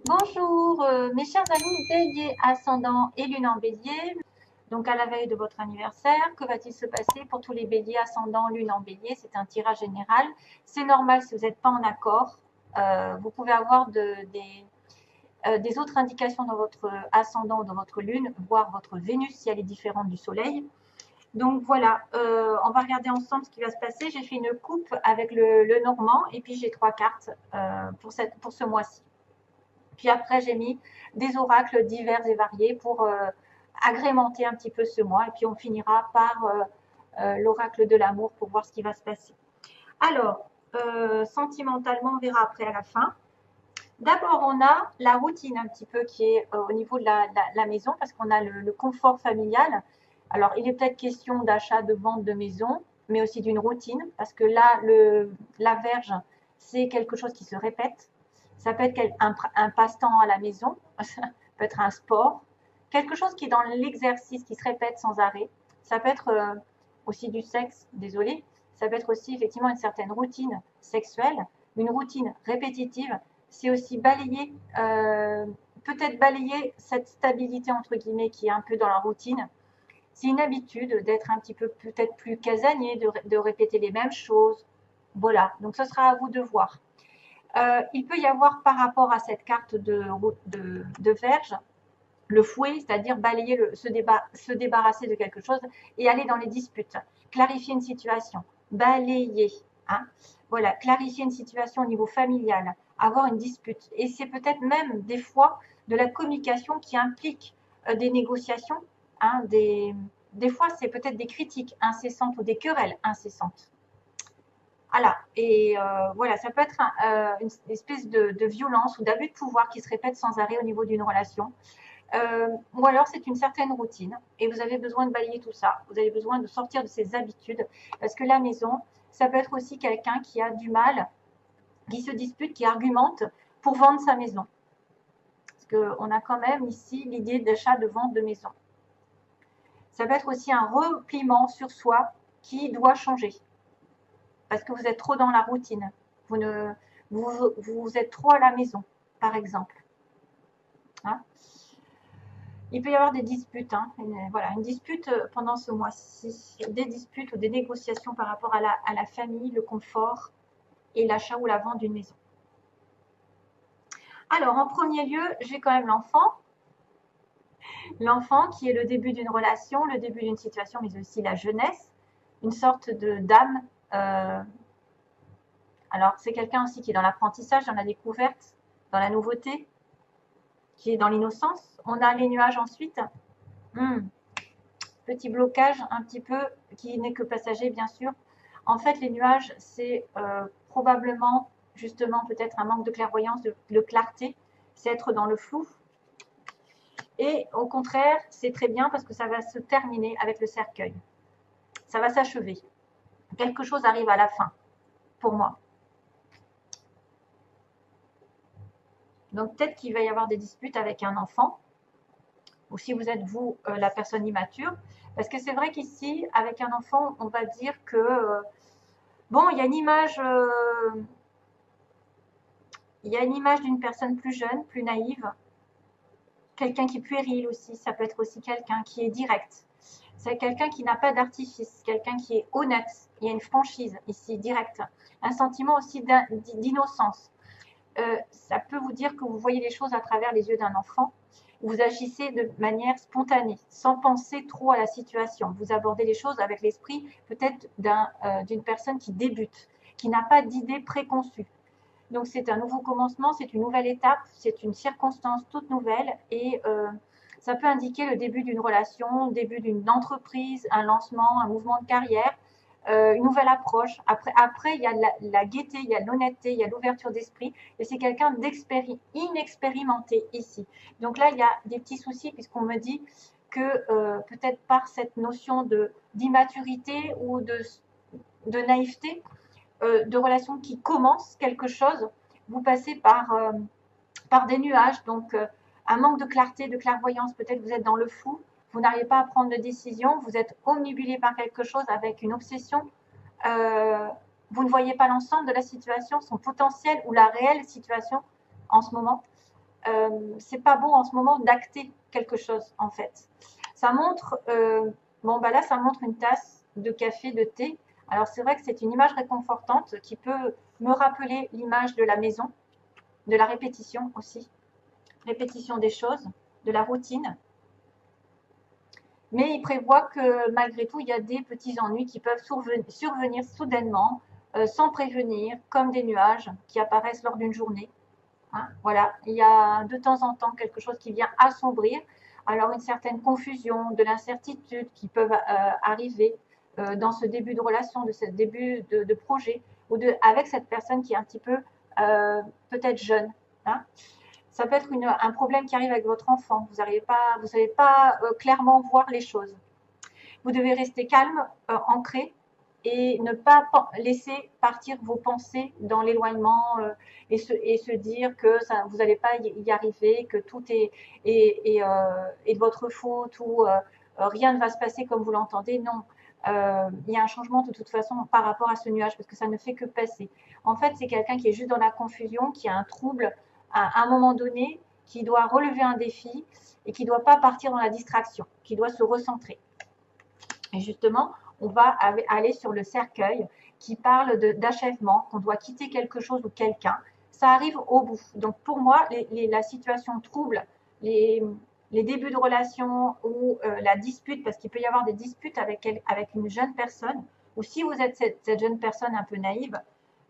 Bonjour, mes chers amis bélier, ascendant et lune en bélier. Donc à la veille de votre anniversaire, que va-t-il se passer pour tous les béliers, ascendant, lune en bélier? C'est un tirage général. C'est normal si vous n'êtes pas en accord. Vous pouvez avoir des autres indications dans votre ascendant ou dans votre lune, voire votre Vénus si elle est différente du soleil. Donc voilà, on va regarder ensemble ce qui va se passer. J'ai fait une coupe avec le normand et puis j'ai 3 cartes pour ce mois-ci. Puis après, j'ai mis des oracles divers et variés pour agrémenter un petit peu ce mois. Et puis on finira par l'oracle de l'amour pour voir ce qui va se passer. Alors, sentimentalement, on verra après à la fin. D'abord, on a la routine un petit peu qui est au niveau de la maison parce qu'on a le confort familial. Alors, il est peut-être question d'achat, de vente de maison, mais aussi d'une routine parce que là, la verge, c'est quelque chose qui se répète. Ça peut être un passe-temps à la maison, ça peut être un sport, quelque chose qui est dans l'exercice, qui se répète sans arrêt. Ça peut être aussi du sexe, désolé. Ça peut être aussi effectivement une certaine routine sexuelle, une routine répétitive. C'est aussi balayer, peut-être balayer cette stabilité entre guillemets qui est un peu dans la routine. C'est une habitude d'être un petit peu peut-être plus casanier, de répéter les mêmes choses. Voilà, donc ce sera à vous de voir. Il peut y avoir par rapport à cette carte de verge, le fouet, c'est-à-dire balayer, se débarrasser de quelque chose et aller dans les disputes. Clarifier une situation, balayer. Hein. Voilà, clarifier une situation au niveau familial, avoir une dispute. Et c'est peut-être même des fois de la communication qui implique des négociations. Hein, des fois, c'est peut-être des critiques incessantes ou des querelles incessantes. Voilà, et voilà, ça peut être une espèce de violence ou d'abus de pouvoir qui se répète sans arrêt au niveau d'une relation. Ou alors c'est une certaine routine et vous avez besoin de balayer tout ça. Vous avez besoin de sortir de ces habitudes parce que la maison, ça peut être aussi quelqu'un qui a du mal, qui se dispute, qui argumente pour vendre sa maison. Parce qu'on a quand même ici l'idée d'achat, de vente de maison. Ça peut être aussi un repliement sur soi qui doit changer parce que vous êtes trop dans la routine. Vous, ne, vous êtes trop à la maison, par exemple. Hein. Il peut y avoir des disputes, hein, voilà, une dispute pendant ce mois-ci, des disputes ou des négociations par rapport à la famille, le confort et l'achat ou la vente d'une maison. Alors, en premier lieu, j'ai quand même l'enfant. L'enfant qui est le début d'une relation, le début d'une situation, mais aussi la jeunesse, une sorte d'âme. Alors, c'est quelqu'un aussi qui est dans l'apprentissage, dans la découverte, dans la nouveauté, qui est dans l'innocence. On a les nuages ensuite. Petit blocage un petit peu qui n'est que passager bien sûr. En fait, les nuages, c'est probablement justement peut-être un manque de clairvoyance, de clarté, c'est être dans le flou. Et au contraire, c'est très bien parce que ça va se terminer avec le cercueil. Ça va s'achever. Quelque chose arrive à la fin, pour moi. Donc peut-être qu'il va y avoir des disputes avec un enfant, ou si vous êtes vous la personne immature, parce que c'est vrai qu'ici, avec un enfant, on va dire que bon, il y a une image, d'une personne plus jeune, plus naïve, quelqu'un qui est puéril aussi. Ça peut être aussi quelqu'un qui est direct. C'est quelqu'un qui n'a pas d'artifice, quelqu'un qui est honnête. Il y a une franchise ici, directe. Un sentiment aussi d'innocence. Ça peut vous dire que vous voyez les choses à travers les yeux d'un enfant. Vous agissez de manière spontanée, sans penser trop à la situation. Vous abordez les choses avec l'esprit peut-être d'une personne qui débute, qui n'a pas d'idée préconçue. Donc c'est un nouveau commencement, c'est une nouvelle étape, c'est une circonstance toute nouvelle et ça peut indiquer le début d'une relation, le début d'une entreprise, un lancement, un mouvement de carrière, une nouvelle approche. Après il y a la gaieté, il y a l'honnêteté, il y a l'ouverture d'esprit et c'est quelqu'un inexpérimenté ici. Donc là, il y a des petits soucis puisqu'on me dit que peut-être par cette notion d'immaturité ou de naïveté, de relations qui commencent quelque chose, vous passez par des nuages, donc un manque de clarté, de clairvoyance, peut-être vous êtes dans le flou, vous n'arrivez pas à prendre de décision, vous êtes omnibulé par quelque chose avec une obsession, vous ne voyez pas l'ensemble de la situation, son potentiel ou la réelle situation en ce moment. c'est pas bon en ce moment d'acter quelque chose en fait. Ça montre, bon bah là ça montre une tasse de café, de thé. Alors c'est vrai que c'est une image réconfortante qui peut me rappeler l'image de la maison, de la répétition aussi, répétition des choses, de la routine. Mais il prévoit que malgré tout, il y a des petits ennuis qui peuvent survenir soudainement, sans prévenir, comme des nuages qui apparaissent lors d'une journée. Hein, voilà, il y a de temps en temps quelque chose qui vient assombrir. Alors une certaine confusion, de l'incertitude qui peuvent arriver dans ce début de relation, de ce début de projet, ou avec cette personne qui est un petit peu peut-être jeune. Hein. Ça peut être un problème qui arrive avec votre enfant. Vous n'arrivez pas clairement voir les choses. Vous devez rester calme, ancré, et ne pas laisser partir vos pensées dans l'éloignement et se dire que vous n'allez pas y arriver, que tout est de votre faute ou rien ne va se passer comme vous l'entendez. Non, il y a un changement de toute façon par rapport à ce nuage parce que ça ne fait que passer. En fait, c'est quelqu'un qui est juste dans la confusion, qui a un trouble à un moment donné, qui doit relever un défi et qui ne doit pas partir dans la distraction, qui doit se recentrer. Et justement, on va aller sur le cercueil qui parle d'achèvement, qu'on doit quitter quelque chose ou quelqu'un. Ça arrive au bout. Donc pour moi, la situation trouble, les débuts de relation ou la dispute, parce qu'il peut y avoir des disputes avec une jeune personne, ou si vous êtes cette jeune personne un peu naïve,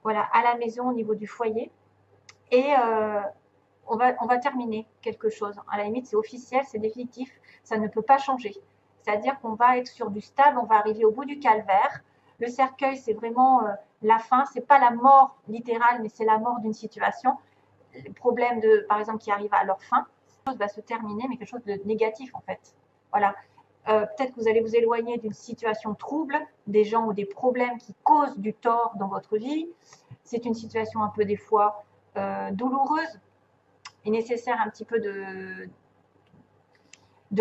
voilà, à la maison au niveau du foyer, et on va terminer quelque chose. À la limite, c'est officiel, c'est définitif, ça ne peut pas changer. C'est-à-dire qu'on va être sur du stable, on va arriver au bout du calvaire. Le cercueil, c'est vraiment la fin, c'est pas la mort littérale, mais c'est la mort d'une situation. Le problème par exemple, qui arrive à leur fin, quelque chose va se terminer, mais quelque chose de négatif en fait. Voilà. Peut-être que vous allez vous éloigner d'une situation trouble, des gens ou des problèmes qui causent du tort dans votre vie. C'est une situation un peu des fois douloureuse. Il est nécessaire un petit peu de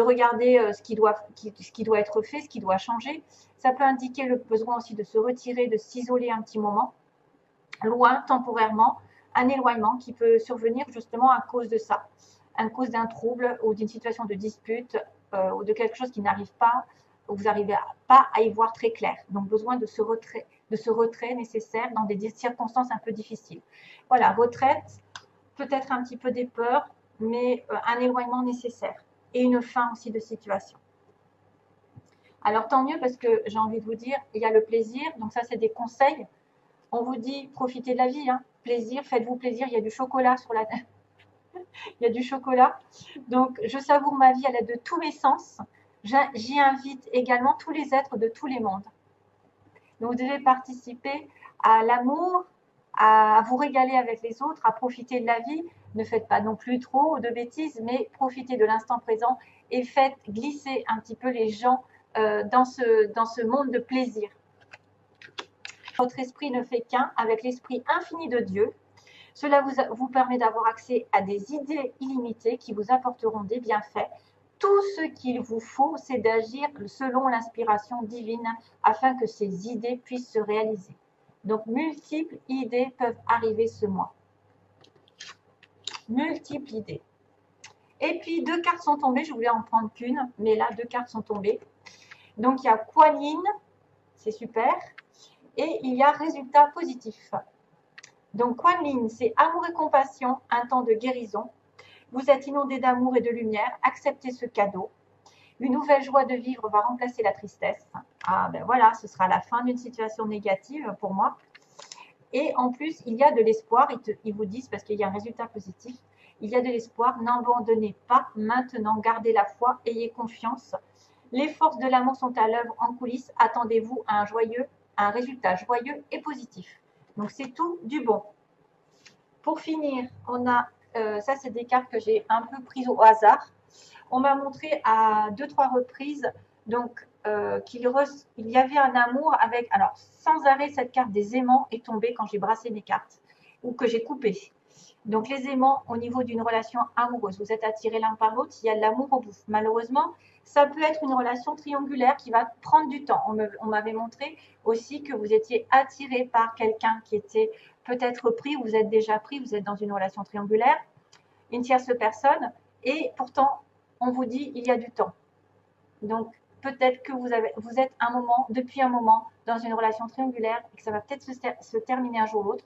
regarder ce qui doit être fait, ce qui doit changer. Ça peut indiquer le besoin aussi de se retirer, de s'isoler un petit moment, loin, temporairement, un éloignement qui peut survenir justement à cause de ça, à cause d'un trouble ou d'une situation de dispute ou de quelque chose qui n'arrive pas, où vous n'arrivez pas à y voir très clair. Donc besoin de ce retrait nécessaire dans des circonstances un peu difficiles. Voilà, retraite, peut-être un petit peu des peurs, mais un éloignement nécessaire. Et une fin aussi de situation. Alors tant mieux parce que j'ai envie de vous dire, il y a le plaisir, donc ça c'est des conseils. On vous dit profitez de la vie, hein. Plaisir, faites-vous plaisir, il y a du chocolat sur la il y a du chocolat. Donc je savoure ma vie à l'aide de tous mes sens. J'y invite également tous les êtres de tous les mondes. Donc vous devez participer à l'amour, à vous régaler avec les autres, à profiter de la vie. Ne faites pas non plus trop de bêtises, mais profitez de l'instant présent et faites glisser un petit peu les gens dans ce monde de plaisir. Votre esprit ne fait qu'un avec l'esprit infini de Dieu. Cela vous permet d'avoir accès à des idées illimitées qui vous apporteront des bienfaits. Tout ce qu'il vous faut, c'est d'agir selon l'inspiration divine afin que ces idées puissent se réaliser. Donc, multiples idées peuvent arriver ce mois. Multiples idées. Et puis, 2 cartes sont tombées. Je voulais en prendre qu'une, mais là, 2 cartes sont tombées. Donc, il y a Kuan Yin, c'est super. Et il y a résultat positif. Donc, Kuan Yin, c'est amour et compassion, un temps de guérison. Vous êtes inondé d'amour et de lumière. Acceptez ce cadeau. Une nouvelle joie de vivre va remplacer la tristesse. Ah ben voilà, ce sera la fin d'une situation négative pour moi. Et en plus, il y a de l'espoir. Ils vous disent, parce qu'il y a un résultat positif, il y a de l'espoir. N'abandonnez pas maintenant. Gardez la foi. Ayez confiance. Les forces de l'amour sont à l'œuvre en coulisses. Attendez-vous à un résultat joyeux et positif. Donc, c'est tout du bon. Pour finir, on a, ça c'est des cartes que j'ai un peu prises au hasard. On m'a montré à 2-3 reprises donc qu'il y avait un amour avec, alors sans arrêt cette carte des aimants est tombée quand j'ai brassé mes cartes ou que j'ai coupé. Donc les aimants au niveau d'une relation amoureuse, vous êtes attirés l'un par l'autre, il y a de l'amour au bout. Malheureusement, ça peut être une relation triangulaire qui va prendre du temps. On m'avait montré aussi que vous étiez attiré par quelqu'un qui était peut-être pris, vous êtes déjà pris, vous êtes dans une relation triangulaire. une tierce personne, et pourtant, on vous dit il y a du temps. Donc, peut-être que vous êtes depuis un moment dans une relation triangulaire et que ça va peut-être se terminer un jour ou l'autre,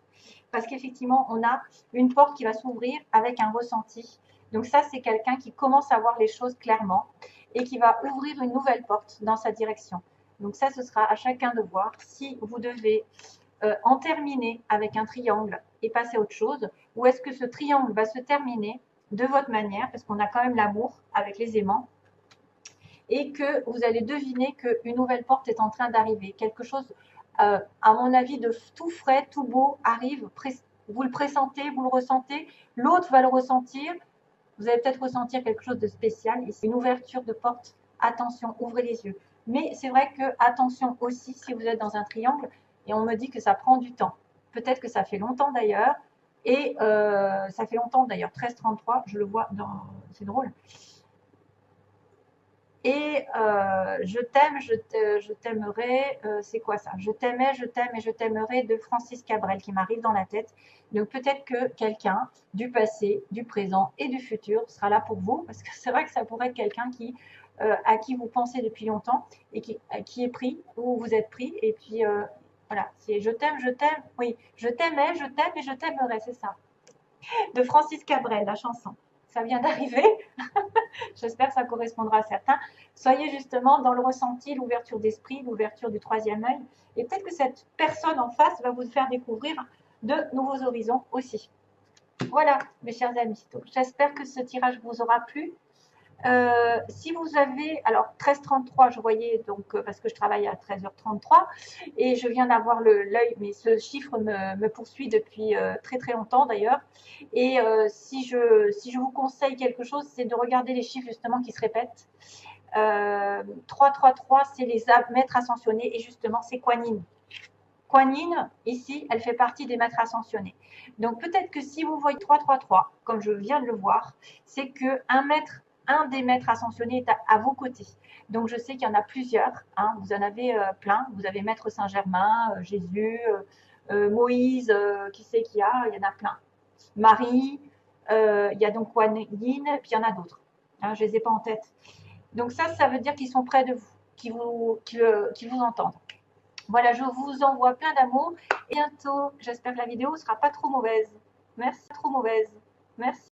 parce qu'effectivement, on a une porte qui va s'ouvrir avec un ressenti. Donc ça, c'est quelqu'un qui commence à voir les choses clairement et qui va ouvrir une nouvelle porte dans sa direction. Donc ça, ce sera à chacun de voir si vous devez en terminer avec un triangle et passer à autre chose, ou est-ce que ce triangle va se terminer de votre manière, parce qu'on a quand même l'amour avec les aimants, et que vous allez deviner qu'une nouvelle porte est en train d'arriver. Quelque chose, à mon avis, de tout frais, tout beau arrive. Vous le pressentez, vous le ressentez, l'autre va le ressentir. Vous allez peut-être ressentir quelque chose de spécial. Ici, une ouverture de porte. Attention, ouvrez les yeux. Mais c'est vrai que, attention aussi, si vous êtes dans un triangle, et on me dit que ça prend du temps. Peut-être que ça fait longtemps d'ailleurs. Et ça fait longtemps d'ailleurs, 1333, je le vois dans... C'est drôle. Et je t'aime, je t'aimerai, c'est quoi ça? Je t'aimais, je t'aime et je t'aimerai de Francis Cabrel qui m'arrive dans la tête. Donc peut-être que quelqu'un du passé, du présent et du futur sera là pour vous, parce que c'est vrai que ça pourrait être quelqu'un à qui vous pensez depuis longtemps et qui est pris ou vous êtes pris. Et puis voilà, c'est je t'aime, oui, je t'aimais, je t'aime et je t'aimerai, c'est ça. De Francis Cabrel, la chanson. Ça vient d'arriver. J'espère que ça correspondra à certains. Soyez justement dans le ressenti, l'ouverture d'esprit, l'ouverture du troisième œil. Et peut-être que cette personne en face va vous faire découvrir de nouveaux horizons aussi. Voilà, mes chers amis. J'espère que ce tirage vous aura plu. Si vous avez, alors 13h33, je voyais, donc parce que je travaille à 13h33 et je viens d'avoir l'œil, mais ce chiffre me poursuit depuis très très longtemps d'ailleurs. Et si je vous conseille quelque chose, c'est de regarder les chiffres justement qui se répètent. 333, c'est les maîtres ascensionnés et justement c'est Kuan Yin. Kuan Yin, ici, elle fait partie des maîtres ascensionnés. Donc peut-être que si vous voyez 333, comme je viens de le voir, c'est qu'un des maîtres ascensionnés est à vos côtés. Donc je sais qu'il y en a plusieurs, hein, vous en avez plein. Vous avez Maître Saint-Germain, Jésus, Moïse, qui c'est qu'il y a? Il y en a plein. Marie, il y a donc Kuan Yin, puis il y en a d'autres. Hein, je ne les ai pas en tête. Donc ça veut dire qu'ils sont près de vous, qu'ils vous entendent. Voilà, je vous envoie plein d'amour et bientôt. J'espère que la vidéo ne sera pas trop mauvaise. Merci, trop mauvaise. Merci.